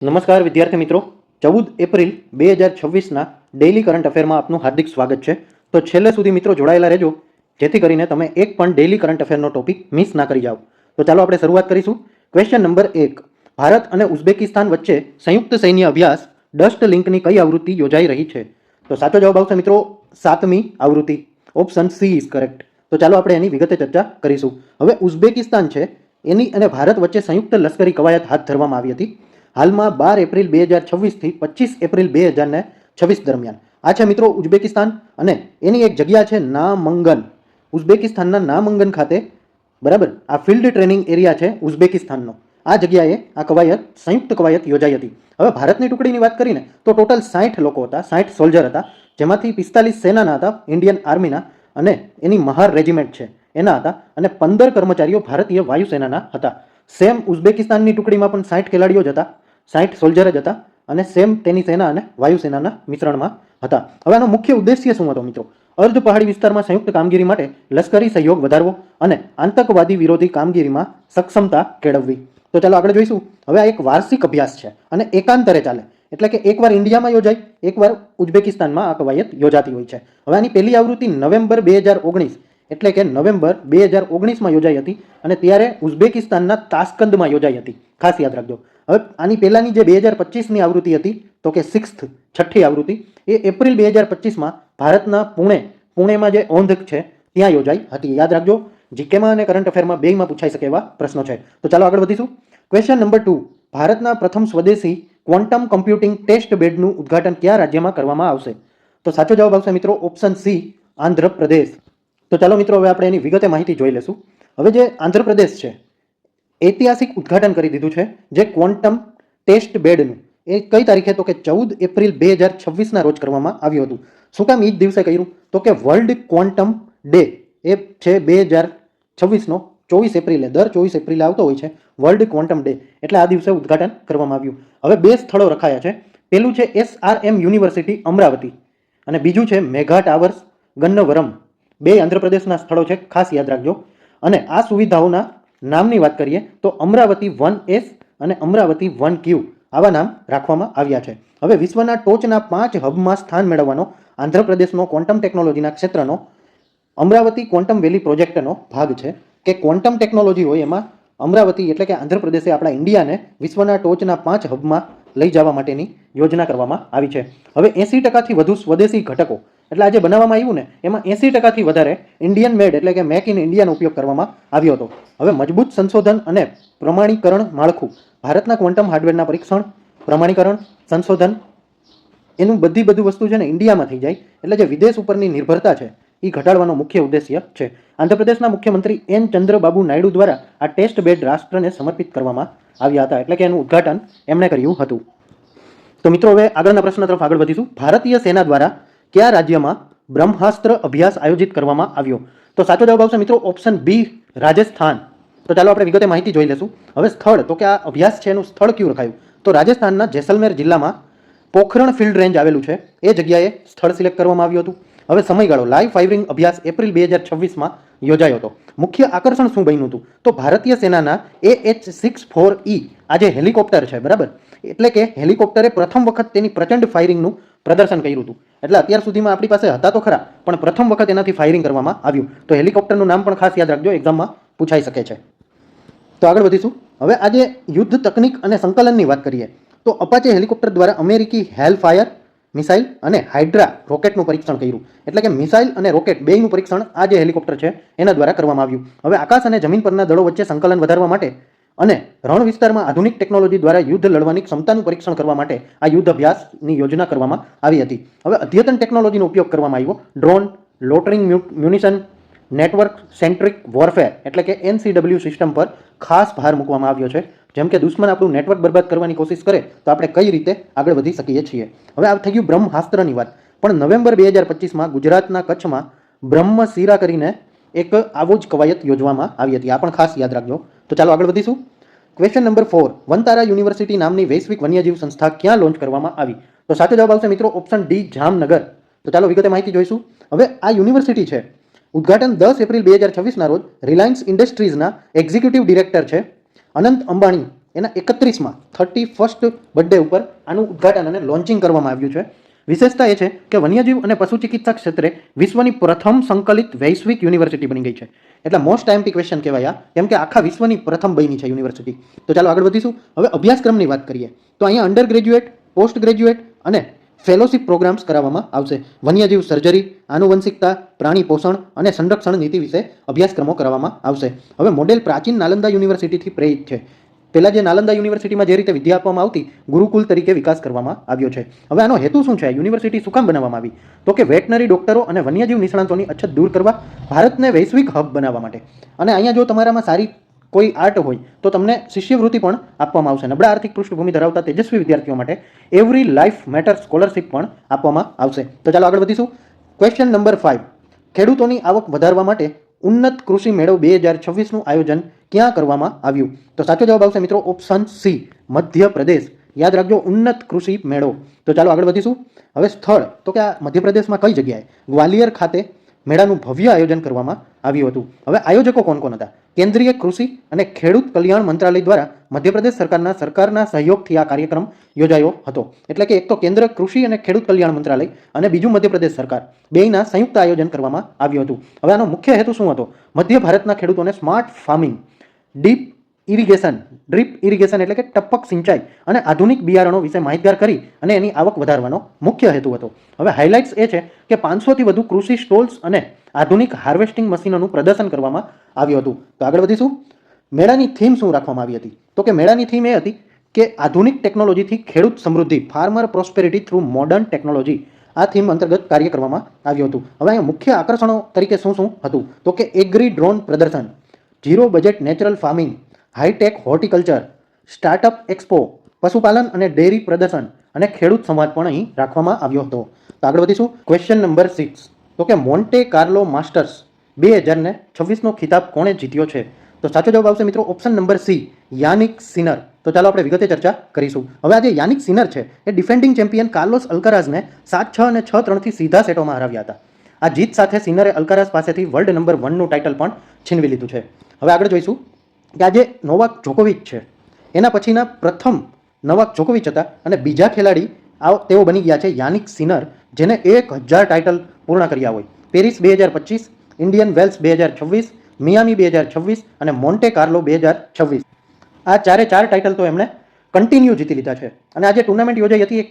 નમસ્કાર વિદ્યાર્થી મિત્રો, 14 એપ્રિલ 2026ના ડેઇલી કરંટ અફેરમાં આપનું હાર્દિક સ્વાગત છે. તો છેલ્લે સુધી મિત્રો જોડાયેલા રહેજો, જેથી કરીને તમે એક પણ ડેઇલી કરંટ અફેરનો ટોપિક મિસ ના કરી જાઓ. તો ચાલો આપણે શરૂઆત કરીશું. ક્વેશ્ચન નંબર 1, ભારત અને ઉઝબેકિસ્તાન વચ્ચે સંયુક્ત સૈન્ય અભ્યાસ ડસ્ટ લિંકની કઈ આવૃત્તિ યોજાઈ રહી છે? તો સાચો જવાબ આવશે મિત્રો 7મી આવૃત્તિ. Option C is correct. તો ચાલો આપણે એની વિગતે ચર્ચા કરીશું. હવે ઉઝબેકિસ્તાન છે એની અને ભારત વચ્ચે સંયુક્ત લશ્કરી કવાયત હાથ ધરવામાં આવી હતી હાલમાં 12 એપ્રિલ 2026 થી 25 એપ્રિલ 2026 દરમિયાન. આ છે મિત્રો ઉઝબેકિસ્તાન અને એની એક જગ્યા છે નામંગન. ઉઝબેકિસ્તાનના નામંગન ખાતે, બરાબર, આ ફિલ્ડ ટ્રેનિંગ એરિયા છે ઉઝબેકિસ્તાનનો. આ જગ્યાએ આ કવાયત, સંયુક્ત કવાયત યોજાઈ હતી. હવે ભારતની ટુકડીની વાત કરીને તો ટોટલ 60 લોકો હતા, 60 સોલ્જર હતા, જેમાંથી 45 સેનાના હતા, ઇન્ડિયન આર્મીના, અને એની મહાર રેજિમેન્ટ છે એના હતા, અને 15 કર્મચારીઓ ભારતીય વાયુસેનાના હતા. સેમ ઉઝબેકિસ્તાનની ટુકડીમાં પણ 60 ખેલાડીઓ જ હતા, 60 સોલ્જર જ હતા, અને સેમ તેની સેના અને વાયુસેનાના મિશ્રણમાં હતા. હવે આનો મુખ્ય ઉદ્દેશ્ય શું હતો મિત્રો? અર્ધ પહાડી વિસ્તારમાં સંયુક્ત કામગીરી માટે લશ્કરી સહયોગ વધારવો અને આતંકવાદી વિરોધી કામગીરીમાં સક્ષમતા કેળવવી. તો ચાલો આગળ જોઈશું. હવે આ એક વાર્ષિક અભ્યાસ છે અને એકાંતરે ચાલે, એટલે કે એકવાર ઇન્ડિયામાં યોજાય, એકવાર ઉઝબેકિસ્તાનમાં આ કવાયત યોજાતી હોય છે. હવે આની પહેલી આવૃત્તિ નવેમ્બર 2019, એટલે કે નવેમ્બર 2019માં યોજાઈ હતી, અને ત્યારે ઉઝબેકિસ્તાનના તાસ્કંદમાં યોજાઈ હતી. ખાસ યાદ રાખજો. હવે આની પહેલાની જે 2025ની આવૃત્તિ હતી, તો કે છઠ્ઠી આવૃત્તિ, એ એપ્રિલ 2025માં ભારતના પુણેમાં જે ઓંધ છે ત્યાં યોજાઈ હતી. યાદ રાખજો, જીકેમાં અને કરંટ અફેરમાં બેયમાં પૂછાઈ શકે એવા પ્રશ્નો છે. તો ચાલો આગળ વધીશું. ક્વેશ્ચન નંબર 2, ભારતના પ્રથમ સ્વદેશી ક્વોન્ટમ કમ્પ્યુટિંગ ટેસ્ટ બેડનું ઉદ્ઘાટન કયા રાજ્યમાં કરવામાં આવશે? તો સાચો જવાબ આવશે મિત્રો ઓપ્શન સી, આંધ્રપ્રદેશ. તો ચાલો મિત્રો હવે આપણે એની વિગતે માહિતી જોઈ લેશું. હવે જે આંધ્રપ્રદેશ છે, ઐતિહાસિક ઉદ્ઘાટન કરી દીધું છે જે ક્વોન્ટમ ટેસ્ટ બેડનું. એ કઈ તારીખે? તો કે 14 એપ્રિલ 2026ના રોજ કરવામાં આવ્યું હતું. શું કામ એ જ દિવસે કર્યું? તો કે વર્લ્ડ ક્વોન્ટમ ડે એ છે 2026નો 24 એપ્રિલે, દર 24 એપ્રિલે આવતો હોય છે વર્લ્ડ ક્વોન્ટમ ડે, એટલે આ દિવસે ઉદ્ઘાટન કરવામાં આવ્યું. હવે 2 સ્થળો રખાયા છે. પહેલું છે SRM યુનિવર્સિટી અમરાવતી, અને બીજું છે મેઘા ટાવર્સ ગન્નવરમ. બે આંધ્રપ્રદેશના સ્થળો છે, ખાસ યાદ રાખજો. અને આ સુવિધાઓના નામની વાત કરીએ તો અમરાવતી 1S અને અમરાવતી 1Q આવા નામ રાખવામાં આવ્યા છે. હવે વિશ્વના ટોચના 5 હબમાં સ્થાન મેળવવાનો આંધ્રપ્રદેશનો ક્વોન્ટમ ટેકનોલોજીના ક્ષેત્રનો અમરાવતી ક્વોન્ટમ વેલી પ્રોજેક્ટનો ભાગ છે. કે ક્વોન્ટમ ટેકનોલોજી હોય એમાં અમરાવતી એટલે કે આંધ્રપ્રદેશે આપણા ઇન્ડિયાને વિશ્વના ટોચના 5 હબમાં લઈ જવા માટેની યોજના કરવામાં આવી છે. હવે 80%થી વધુ સ્વદેશી ઘટકો, એટલે આજે બનાવવામાં આવ્યું ને એમાં 80%થી વધારે ઇન્ડિયન મેડ એટલે કે મેક ઇન ઇન્ડિયાનો ઉપયોગ કરવામાં આવ્યો હતો. હવે મજબૂત સંશોધન અને પ્રમાણીકરણ માળખું, ભારતના ક્વોન્ટમ હાર્ડવેરના પરીક્ષણ, પ્રમાણીકરણ, સંશોધન, એનું બધું વસ્તુ છે ને ઇન્ડિયામાં થઈ જાય, એટલે જે વિદેશ ઉપરની નિર્ભરતા છે એ ઘટાડવાનો મુખ્ય ઉદ્દેશ્ય છે. આંધ્રપ્રદેશના મુખ્યમંત્રી એન ચંદ્રબાબુ નાયડુ દ્વારા આ ટેસ્ટ બેડ રાષ્ટ્રને સમર્પિત કરવામાં આવ્યા હતા, એટલે કે એનું ઉદ્ઘાટન એમણે કર્યું હતું. તો મિત્રો હવે આગળના પ્રશ્ન તરફ આગળ વધીશું. ભારતીય સેના દ્વારા કયા રાજ્યમાં બ્રહ્માસ્ત્ર અભ્યાસ આયોજિત કરવામાં આવ્યો? તો સાચો જવાબ આવશે મિત્રો ઓપ્શન બી, રાજસ્થાન. તો ચાલો આપણે વિગતે માહિતી જોઈ લેશું. હવે સ્થળ, તો કે આ અભ્યાસ છે એનું સ્થળ કયું રખાયું? તો રાજસ્થાનના જેસલમેર જિલ્લામાં પોખરણ ફિલ્ડ રેન્જ આવેલું છે, એ જગ્યાએ સ્થળ સિલેક્ટ કરવામાં આવ્યું હતું. હવે સમયગાળો, લાઈવ ફાયરિંગ અભ્યાસ એપ્રિલ 2026માં યોજાયો હતો. મુખ્ય આકર્ષણ શું બન્યું હતું? તો ભારતીય સેનાના AH-64E આ જે હેલિકોપ્ટર છે, બરાબર, એટલે કે હેલિકોપ્ટરે પ્રથમ વખત તેની પ્રચંડ ફાયરિંગનું પ્રદર્શન કર્યું હતું. એટલે અત્યાર સુધીમાં આપણી પાસે હતા તો ખરા, પણ પ્રથમ વખત એનાથી ફાયરિંગ કરવામાં આવ્યું. તો હેલિકોપ્ટરનું નામ પણ ખાસ યાદ રાખજો, એક્ઝામમાં પૂછાઈ શકે છે. તો આગળ વધીશું. હવે આજે યુદ્ધ તકનીક અને સંકલનની વાત કરીએ તો અપાચે હેલિકોપ્ટર દ્વારા અમેરિકી હેલફાયર મિસાઇલ અને હાઇડ્રા રોકેટનું પરીક્ષણ કર્યું. એટલે કે મિસાઇલ અને રોકેટ બેયનું પરીક્ષણ આ જે હેલિકોપ્ટર છે એના દ્વારા કરવામાં આવ્યું. હવે આકાશ અને જમીન પરના દળો વચ્ચે સંકલન વધારવા માટે અને રણ વિસ્તારમાં આધુનિક ટેકનોલોજી દ્વારા યુદ્ધ લડવાની ક્ષમતાનું પરીક્ષણ કરવા માટે આ યુદ્ધ અભ્યાસની યોજના કરવામાં આવી હતી. હવે અદ્યતન ટેકનોલોજીનો ઉપયોગ કરવામાં આવ્યો. ડ્રોન, લોટરિંગ મ્યુનિશન, નેટવર્ક સેન્ટ્રિક વોરફેર એટલે કે NCW સિસ્ટમ પર ખાસ ભાર મૂકવામાં આવ્યો છે. જેમ કે દુશ્મન આપણું નેટવર્ક બરબાદ કરવાની કોશિશ કરે તો આપણે કઈ રીતે આગળ વધી શકીએ છીએ. હવે આ થઈ ગયું બ્રહ્માસ્ત્રની વાત. પણ નવેમ્બર 2025માં ગુજરાતના કચ્છમાં બ્રહ્મશિરા કરીને એક આવો જ કવાયત યોજવામાં આવી હતી. આ પણ ખાસ યાદ રાખજો. તો ચાલો આગળ વધીશું. ક્વેશ્ચન નંબર 4, વનતારા યુનિવર્સિટી નામની વૈશ્વિક વન્યજીવ સંસ્થા ક્યાં લોન્ચ કરવામાં આવી? તો સાચો જવાબ આવશે મિત્રો ઓપ્શન ડી, જામનગર. તો ચાલો વિગતે માહિતી જોઈશું. હવે આ યુનિવર્સિટી છે, ઉદ્ઘાટન 10 એપ્રિલ 2026ના રોજ રિલાયન્સ ઇન્ડસ્ટ્રીઝના એક્ઝિક્યુટિવ ડિરેક્ટર છે અનંત અંબાણી એના 31 બર્થડે ઉપર આનું ઉદ્ઘાટન અને લોન્ચિંગ કરવામાં આવ્યું છે. વિશેષતા એ છે કે વન્યજીવ અને પશુ ચિકિત્સા ક્ષેત્રે વિશ્વની પ્રથમ સંકલિત વૈશ્વિક યુનિવર્સિટી બની ગઈ છે. એટલે મોસ્ટ આઈએમપી ક્વેશ્ચન કહેવાય કેમ કે આખા વિશ્વની પ્રથમ બની છે યુનિવર્સિટી. તો ચાલો આગળ વધીશું. હવે અભ્યાસક્રમની વાત કરીએ તો અહીંયા અંડર ગ્રેજ્યુએટ, પોસ્ટ ગ્રેજ્યુએટ અને ફેલોશિપ પ્રોગ્રામ્સ કરાવવામાં આવશે. વન્યજીવ સર્જરી, આનુવંશિકતા, પ્રાણી પોષણ અને સંરક્ષણ નીતિ વિશે અભ્યાસક્રમો કરાવવામાં આવશે. હવે મોડેલ પ્રાચીન નાલંદા યુનિવર્સિટીથી પ્રેરિત છે. પહેલા જે નાલંદા યુનિવર્સિટીમાં જે રીતે વિદ્યા આપવામાં આવતી, ગુરુકુલ તરીકે વિકાસ કરવામાં આવ્યો છે. હવે આનો હેતુ શું છે? યુનિવર્સિટી શું કામ બનાવવામાં આવી? તો કે વેટનરી ડોક્ટરો અને વન્યજીવ નિષ્ણાતોની અછત દૂર કરવા, ભારતને વૈશ્વિક હબ બનાવવા માટે. અને અહીંયા જો તમારામાં સારી કોઈ આર્ટ હોય તો તમને શિષ્યવૃત્તિ પણ આપવામાં આવશે. નબળા આર્થિક પૃષ્ઠભૂમિ ધરાવતા તેજસ્વી વિદ્યાર્થીઓ માટે એવરી લાઈફ મેટર સ્કોલરશિપ પણ આપવામાં આવશે. તો ચાલો આગળ વધીશું. ક્વેશ્ચન નંબર 5, ખેડૂતોની આવક વધારવા માટે ઉન્નત કૃષિ મેળો 2026નું આયોજન ક્યાં કરવામાં આવ્યું? તો સાચો જવાબ આવશે મિત્રો ઓપ્શન સી, મધ્યપ્રદેશ. યાદ રાખજો, ઉન્નત કૃષિ મેળો. તો ચાલો આગળ વધીશું. હવે સ્થળ તો કે આ મધ્યપ્રદેશમાં કઈ જગ્યાએ? ગ્વાલિયર ખાતે મેળાનું ભવ્ય આયોજન કરવામાં આવ્યું હતું. હવે આયોજકો કોણ કોણ હતા? કેન્દ્રીય કૃષિ અને ખેડૂત કલ્યાણ મંત્રાલય દ્વારા મધ્યપ્રદેશ સરકારના સહયોગથી આ કાર્યક્રમ યોજાયો હતો. એટલે કે એક તો કેન્દ્ર કૃષિ અને ખેડૂત કલ્યાણ મંત્રાલય અને બીજું મધ્યપ્રદેશ સરકાર, બેયના સંયુક્ત આયોજન કરવામાં આવ્યું હતું. હવે આનો મુખ્ય હેતુ શું હતો? મધ્ય ભારતના ખેડૂતોને સ્માર્ટ ફાર્મિંગ, ડ્રીપ ઇરિગેશન એટલે કે ટપક સિંચાઈ અને આધુનિક બિયારણો વિશે માહિતગાર કરી અને એની આવક વધારવાનો મુખ્ય હેતુ હતો. હવે હાઇલાઇટ્સ એ છે કે 500થી વધુ કૃષિ સ્ટોલ્સ અને આધુનિક હાર્વેસ્ટિંગ મશીનોનું પ્રદર્શન કરવામાં આવ્યું હતું. તો આગળ વધીશું. મેળાની થીમ શું રાખવામાં આવી હતી? તો કે મેળાની થીમ એ હતી કે આધુનિક ટેકનોલોજીથી ખેડૂત સમૃદ્ધિ, farmer prosperity through modern technology. આ થીમ અંતર્ગત કાર્ય કરવામાં આવ્યું હતું. હવે અહીંયા મુખ્ય આકર્ષણો તરીકે શું શું હતું? તો કે એગ્રી ડ્રોન પ્રદર્શન, zero budget natural farming, hitech horticulture, startup expo, પશુપાલન અને ડેરી પ્રદર્શન અને ખેડૂત સંવાદ પણ અહીં રાખવામાં આવ્યો હતો. તો આગળ વધીશું. ક્વેશ્ચન નંબર 6, તો કે મોન્ટે કાર્લો માસ્ટર્સ 2026નો ખિતાબ કોણે જીત્યો છે? તો સાચો જવાબ આવશે મિત્રો ઓપ્શન નંબર સી, યાનિક સિનર. તો ચાલો આપણે વિગતે ચર્ચા કરીશું. હવે આ જે યાનિક સિનર છે એ ડિફેન્ડિંગ ચેમ્પિયન કાર્લોસ અલ્કારાઝને 7-6 અને 6-3થી સીધા સેટોમાં હરાવ્યા હતા. આ જીત સાથે સિનરે અલ્કારાઝ પાસેથી વર્લ્ડ નંબર 1નું ટાઇટલ પણ છીનવી લીધું છે. હવે આગળ જોઈશું કે આ જે નોવાક જોકોવિચ છે એના પછીના પ્રથમ નોવાક જોકોવિચ હતા અને બીજા ખેલાડી તેઓ બની ગયા છે યાનિક સિનર, જેને 1000 ટાઇટલ પૂર્ણ કર્યા હોય. પેરિસ 2025, ઇન્ડિયન વેલ્સ 2026, મિયામી 2026 અને મોન્ટે કાર્લો 2026. આ ચારે ચાર ટાઇટલ તો એમણે કન્ટિન્યુ જીતી લીધા છે. અને આ જે ટુર્નામેન્ટ યોજાઈ હતી એ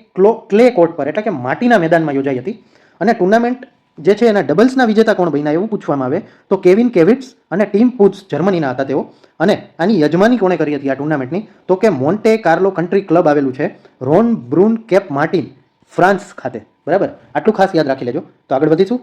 ક્લે કોર્ટ પર એટલે કે માટીના મેદાનમાં યોજાઈ હતી. અને ટુર્નામેન્ટ જે છે એના ડબલ્સના વિજેતા કોણ બન્યા એવું પૂછવામાં આવે તો કેવિન કેવિટ્સ અને ટીમ પુટ્સ જર્મનીના હતા તેઓ. અને આની યજમાની કોણે કરી હતી આ ટુર્નામેન્ટની? તો કે મોન્ટે કાર્લો કન્ટ્રી ક્લબ આવેલું છે રોન બ્રુન કેપ માર્ટિન, ફ્રાન્સ ખાતે. બરાબર, આટલું ખાસ યાદ રાખી લેજો. તો આગળ વધીશું.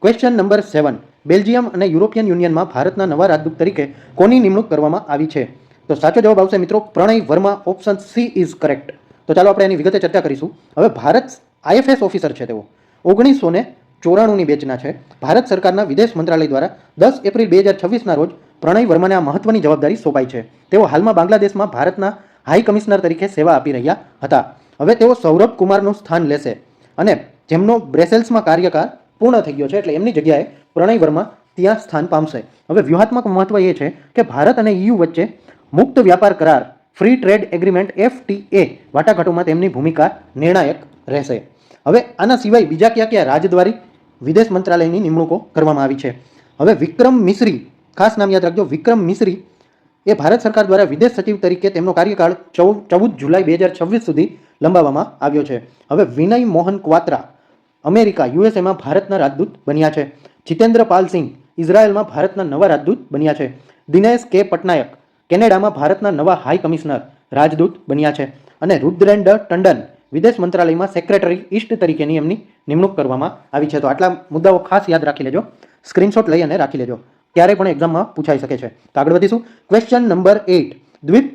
ક્વેશ્ચન નંબર 7, બેલ્જિયમ અને યુરોપિયન યુનિયનમાં ભારતના નવા રાજદૂત તરીકે કોની નિમણૂક કરવામાં આવી છે? તો સાચો જવાબ આવશે મિત્રો Pranay Verma. Option C is correct. તો ચાલો આપણે એની વિગતે ચર્ચા કરીશું. હવે ભારત IFS ઓફિસર છે તેઓ. 1994ની બેચના છે. ભારત સરકારના વિદેશ મંત્રાલય દ્વારા 10 એપ્રિલ 2026ના રોજ પ્રણય વર્માને આ મહત્વની જવાબદારી સોંપાઈ છે. તેઓ હાલમાં બાંગ્લાદેશમાં ભારતના હાઈ કમિશનર તરીકે સેવા આપી રહ્યા હતા. હવે તેઓ સૌરભ કુમારનું સ્થાન લેશે અને જેમનો બ્રેસેલ્સમાં કાર્યકાળ પૂર્ણ થઈ ગયો છે એટલે એમની જગ્યાએ પ્રણય વર્મા ત્યાં સ્થાન પામશે. હવે વ્યૂહાત્મક મહત્વ એ છે કે ભારત અને EU વચ્ચે મુક્ત વ્યાપાર કરાર, ફ્રી ટ્રેડ એગ્રીમેન્ટ FTA વાટાઘાટોમાં તેમની ભૂમિકા નિર્ણાયક રહેશે. હવે આના સિવાય બીજા કયા કયા રાજદ્વારી વિદેશ મંત્રાલયની નિમણૂકો કરવામાં આવી છે? હવે વિક્રમ મિશ્રી, ખાસ નામ યાદ રાખજો, વિક્રમ મિશ્રી એ ભારત સરકાર દ્વારા વિદેશ સચિવ તરીકે તેમનો કાર્યકાળ 14 જુલાઈ 2026 સુધી લંબાવવામાં આવ્યો છે. હવે વિનય મોહન ક્વાત્રા અમેરિકા USAમાં ભારતના રાજદૂત બન્યા છે. જીતેન્દ્ર પાલ સિંહ ઇઝરાયલમાં ભારતના નવા રાજદૂત બન્યા છે. દિનેશ કે પટનાયક કેનેડામાં ભારતના નવા હાઈ કમિશનર રાજદૂત બન્યા છે. અને રુદ્રેન્દ્ર ટંડન વિદેશ મંત્રાલયમાં સેક્રેટરી ઈસ્ટ તરીકેની એમની નિમણૂક કરવામાં આવી છે. તો આટલા મુદ્દાઓ ખાસ યાદ રાખી લેજો, સ્ક્રીનશોટ લઈ અને રાખી લેજો, ત્યારે પણ એક્ઝામમાં પૂછાઈ શકે છે. તો આગળ વધીશું. ક્વેશ્ચન નંબર 8, દ્વીપ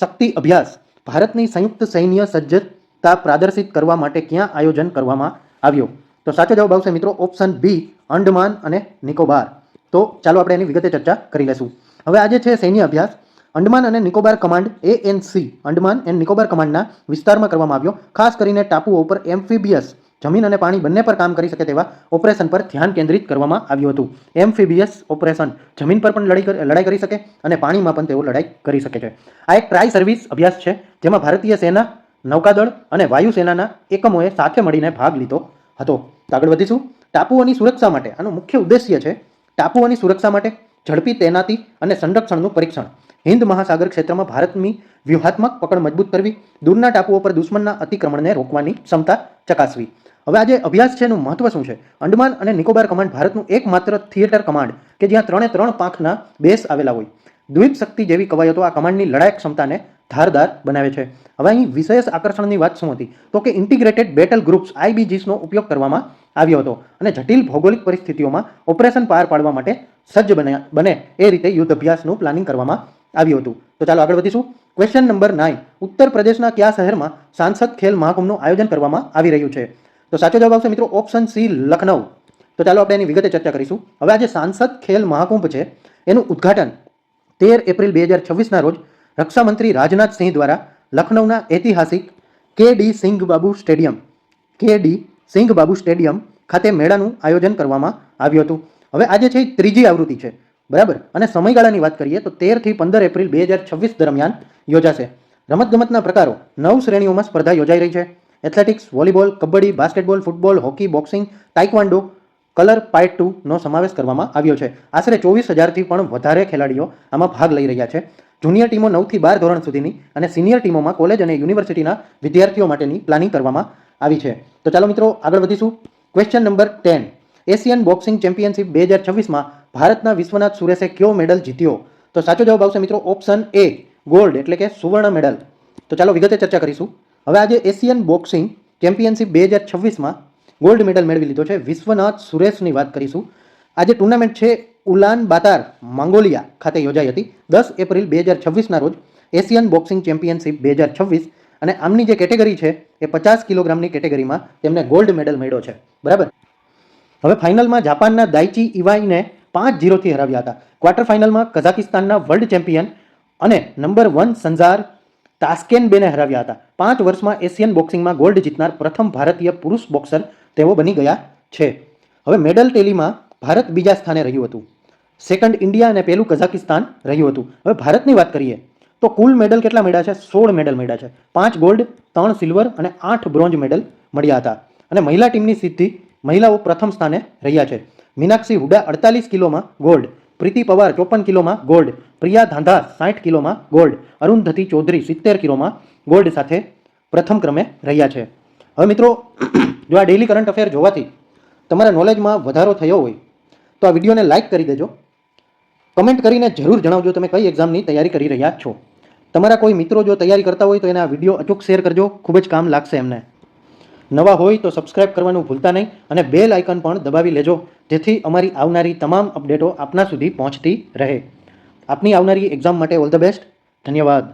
શક્તિ અભ્યાસ ભારતની સંયુક્ત સૈન્ય સજ્જતા પ્રદર્શિત કરવા માટે ક્યાં આયોજન કરવામાં આવ્યો? તો સાચો જવાબ આવશે મિત્રો ઓપ્શન બી, અંડમાન અને નિકોબાર. તો ચાલો આપણે એની વિગતે ચર્ચા કરી લેશું. હવે આજે છે સૈન્ય અભ્યાસ અંડમાન અને Nicobar command ANC Andaman and Nicobar કમાન્ડના વિસ્તારમાં કરવામાં આવ્યો. ખાસ કરીને ટાપુઓ ઉપર એમ્ફીબિયસ જમીન અને પાણી બંને પર કામ કરી શકે તેવા ઓપરેશન પર ધ્યાન કેન્દ્રિત કરવામાં આવ્યું હતું. એમ્ફીબિયસ ઓપરેશન, જમીન પર પણ લડાઈ કરી શકે અને પાણીમાં પણ તેઓ લડાઈ કરી શકે છે. આ એક ટ્રાય સર્વિસ અભ્યાસ છે જેમાં ભારતીય સેના, નૌકાદળ અને વાયુસેનાના એકમોએ સાથે મળીને ભાગ લીધો હતો. આગળ વધીશું. ટાપુઓની સુરક્ષા માટે આનો મુખ્ય ઉદ્દેશ્ય છે ટાપુઓની સુરક્ષા માટે ઝડપી તૈનાતી અને સંરક્ષણનું પરીક્ષણ. હિન્દ મહાસાગર ક્ષેત્રમાં ભારતની વ્યૂહાત્મક પકડ મજબૂત કરવી, દૂરના ટાપુઓ પર દુશ્મનના અતિક્રમણને રોકવાની ક્ષમતા ચકાસવી. હવે આ જે અભ્યાસ છે એનું મહત્વ શું છે? અંડમાન અને નિકોબાર કમાન્ડ ભારતનું એકમાત્ર થિયેટર કમાન્ડ કે જ્યાં 3 પાંખના બેઝ આવેલા હોય. દ્વીપ શક્તિ જેવી કવાયતો આ કમાન્ડની લડાયક ક્ષમતાને ધારદાર બનાવે છે. હવે અહીં વિશેષ આકર્ષણની વાત શું હતી? તો કે ઇન્ટિગ્રેટેડ બેટલ ગ્રુપ્સ IBGsનો ઉપયોગ કરવામાં આવ્યો હતો અને જટિલ ભૌગોલિક પરિસ્થિતિઓમાં ઓપરેશન પાર પાડવા માટે સજ્જ બને એ રીતે યુદ્ધ અભ્યાસનું પ્લાનિંગ કરવામાં આવ્યું હતું. તો ચાલો આગળ વધીશું. Question number 9. ઉત્તર પ્રદેશના કયા શહેરમાં સાંસદ ખેલ મહાકુંભનું આયોજન કરવામાં આવી રહ્યું છે? તો સાચો જવાબ આવશે મિત્રો ઓપ્શન સી, લખનઉ. તો ચાલો આપણે એની વિગતે ચર્ચા કરીશું. હવે આ જે સાંસદ ખેલ મહાકુંભ છે એનું ઉદ્ઘાટન 13 એપ્રિલ 2026ના રોજ રક્ષામંત્રી રાજનાથ સિંહ દ્વારા લખનઉના ઐતિહાસિક KD સિંઘ બાબુ સ્ટેડિયમ ખાતે મેળાનું આયોજન કરવામાં આવ્યું હતું. હવે આજે છે એ ત્રીજી આવૃત્તિ છે, બરાબર. અને સમયગાળાની વાત કરીએ તો 13 થી 15 એપ્રિલ 2026 દરમિયાન યોજાશે. રમતગમતના પ્રકારો 9 શ્રેણીઓમાં સ્પર્ધા યોજાઈ રહી છે. Athletics, volleyball, kabaddi, basketball, football, hockey, boxing, taekwondo, colour part 2નો સમાવેશ કરવામાં આવ્યો છે. આશરે 24,000થી પણ વધારે ખેલાડીઓ આમાં ભાગ લઈ રહ્યા છે. જુનિયર ટીમો 9 થી 12 ધોરણ સુધીની અને સિનિયર ટીમોમાં કોલેજ અને યુનિવર્સિટીના વિદ્યાર્થીઓ માટેની પ્લાનિંગ કરવામાં આવી છે. તો ચાલો મિત્રો આગળ વધીશું. Question number 10. Asian boxing championship 2026માં ભારતના વિશ્વનાથ સુરેશે કયો મેડલ જીત્યો? તો સાચો જવાબ આવશે મિત્રો ઓપ્શન એ, ગોલ્ડ એટલે કે સુવર્ણ મેડલ. તો ચાલો વિગતે ચર્ચા કરીશું. હવે આજે એશિયન બોક્સિંગ ચેમ્પિયનશિપ 2026માં ગોલ્ડ મેડલ મેળવી લીધો છે વિશ્વનાથ સુરેશની વાત કરીશું. આજે ટુર્નામેન્ટ છે ઉલાન બાતાર, મંગોલિયા ખાતે યોજાઈ હતી 10 એપ્રિલ 2026ના રોજ. એશિયન બોક્સિંગ ચેમ્પિયનશિપ 2026 અને આમની જે કેટેગરી છે એ 50 કિલોગ્રામની કેટેગરીમાં તેમને ગોલ્ડ મેડલ મળ્યો છે, બરાબર. હવે ફાઇનલમાં જાપાનના દાઇચી ઇવાઈને 5-0થી હરાવ્યા હતા. ક્વાર્ટર ફાઇનલમાં કઝાકિસ્તાનના વર્લ્ડ ચેમ્પિયન અને નંબર 1 સંજાર તાસ્કેનબેને હરાવ્યા હતા. 5 વર્ષમાં એશિયન બોક્સિંગમાં ગોલ્ડ જીતનાર પ્રથમ ભારતીય પુરુષ બોક્સર તેઓ બની ગયા છે. હવે મેડલ ટેલીમાં ભારત બીજા સ્થાને રહ્યું હતું, સેકન્ડ ઇન્ડિયા અને પહેલું કઝાકિસ્તાન રહ્યું હતું. હવે ભારતની વાત કરીએ તો કુલ મેડલ કેટલા મળ્યા છે? 16 મેડલ મળ્યા છે. 5 ગોલ્ડ, 3 સિલ્વર અને 8 બ્રોન્ઝ મેડલ મળ્યા હતા. અને મહિલા ટીમની સિદ્ધિ મહિલાઓ પ્રથમ સ્થાને રહ્યા છે. મીનાક્ષી હુડા 48 કિલોમાં ગોલ્ડ, પ્રીતિ પવાર 54 કિલોમાં ગોલ્ડ, પ્રિયા ધાંધા 60 કિલોમાં ગોલ્ડ, અરુંધતી ચૌધરી 70 કિલોમાં ગોલ્ડ સાથે પ્રથમ ક્રમે રહ્યા છે. હવે મિત્રો જો આ ડેઇલી કરંટ અફેર જોવાથી તમારા નોલેજમાં વધારો થયો હોય તો આ વિડીયોને લાઇક કરી દેજો. કમેન્ટ કરીને જરૂર જણાવજો તમે કઈ એક્ઝામની તૈયારી કરી રહ્યા છો. તમારા કોઈ મિત્રો જો તૈયારી કરતા હોય તો એને આ વિડીયો અચૂક શેર કરજો, ખૂબ જ કામ લાગશે એમને. નવા હોય તો સબસ્ક્રાઇબ કરવાનું ભૂલતા નહીં અને બેલ આઇકન પણ દબાવી લેજો જેથી અમારી આવનારી તમામ અપડેટો આપના સુધી પહોંચતી રહે. આપની આવનારી એક્ઝામ માટે ઓલ ધ બેસ્ટ. ધન્યવાદ.